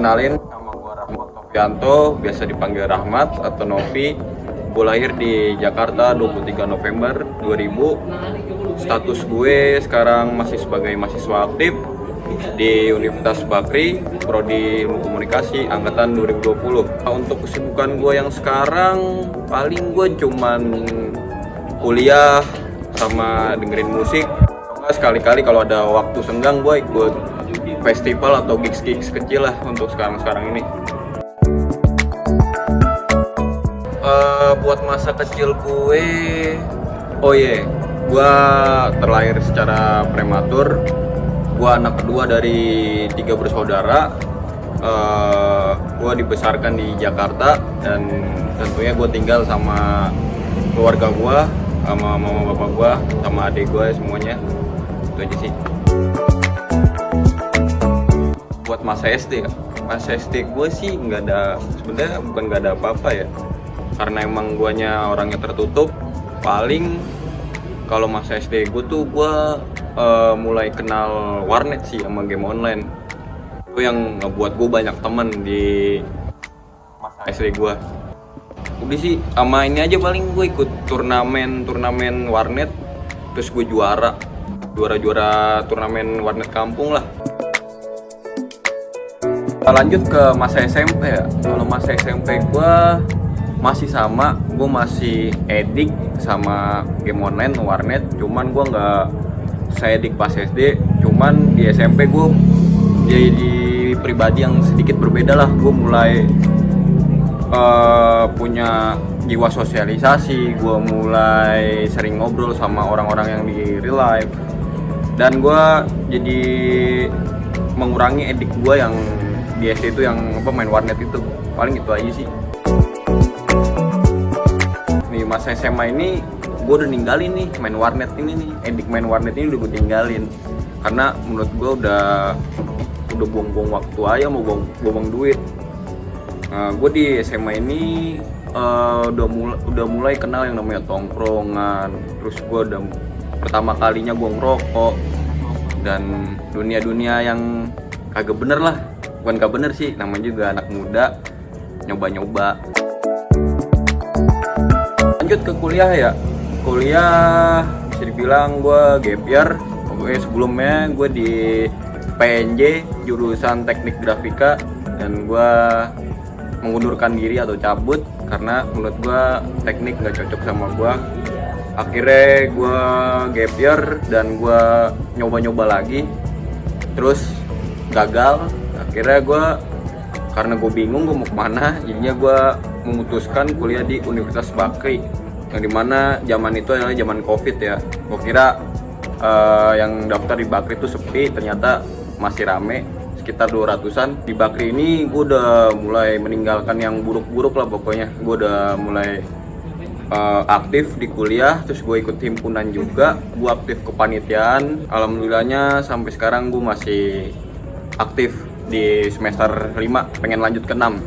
Kenalin, nama gue Rahmat Novianto, biasa dipanggil Rahmat atau Novi. Gue lahir di Jakarta 23 November 2000. Status gue sekarang masih sebagai mahasiswa aktif di Universitas Bakri, Prodi Ilmu Komunikasi, angkatan 2020. Untuk kesibukan gue yang sekarang, paling gue cuman kuliah sama dengerin musik. Sekali-kali kalau ada waktu senggang, gue ikut festival atau gigs-gigs kecil lah untuk sekarang-sekarang ini. Buat masa kecil gue, gue terlahir secara prematur. Gue anak kedua dari 3 bersaudara. Gue dibesarkan di Jakarta dan tentunya gue tinggal sama keluarga gue, sama mama bapak gue, sama adik gue semuanya. Itu aja sih. Buat masa SD ya, masa SD gue sih sebenarnya bukan nggak ada apa-apa ya, karena emang guanya orangnya tertutup. Paling kalau masa SD gue tuh gue mulai kenal warnet sih sama game online. Itu yang ngebuat gue banyak temen di masa SD gue. Udah sih, sama ini aja paling gue ikut turnamen warnet, terus gue juara turnamen warnet kampung lah. Lanjut ke masa SMP ya. Kalau masa SMP gue masih sama, gue masih edik sama game online warnet. Cuman gue nggak se-edik pas SD. Cuman di SMP gue jadi pribadi yang sedikit berbeda lah. Gue mulai punya jiwa sosialisasi. Gue mulai sering ngobrol sama orang-orang yang di real life. Dan gue jadi mengurangi edik gue yang di SD itu yang main warnet itu. Paling itu aja sih. Nih masa SMA ini gue udah ninggalin nih main warnet ini nih. Edik main warnet ini udah gue tinggalin. Karena menurut gue udah buang-buang waktu aja, mau buang duit. Gue di SMA ini udah mulai kenal yang namanya tongkrongan. Terus gue udah pertama kalinya gue ngerokok. Dan dunia yang kagak bener lah. Bukan gak bener sih, namanya juga anak muda nyoba-nyoba. Lanjut ke kuliah ya. Kuliah bisa dibilang gue gap year. Pokoknya sebelumnya gue di PNJ jurusan teknik grafika, dan gue mengundurkan diri atau cabut karena menurut gue teknik gak cocok sama gue. Akhirnya gue gap year dan gue nyoba-nyoba lagi, terus gagal. Akhirnya karena gue bingung gue mau kemana, jadinya gue memutuskan kuliah di Universitas Bakri, yang dimana zaman itu adalah zaman COVID ya. Gue kira yang daftar di Bakri itu sepi, ternyata masih rame, sekitar 200-an. Di Bakri ini gue udah mulai meninggalkan yang buruk-buruk lah pokoknya. Gue udah mulai aktif di kuliah, terus gue ikut himpunan juga, gue aktif kepanitiaan. Alhamdulillahnya sampai sekarang gue masih aktif di semester 5, pengen lanjut ke 6.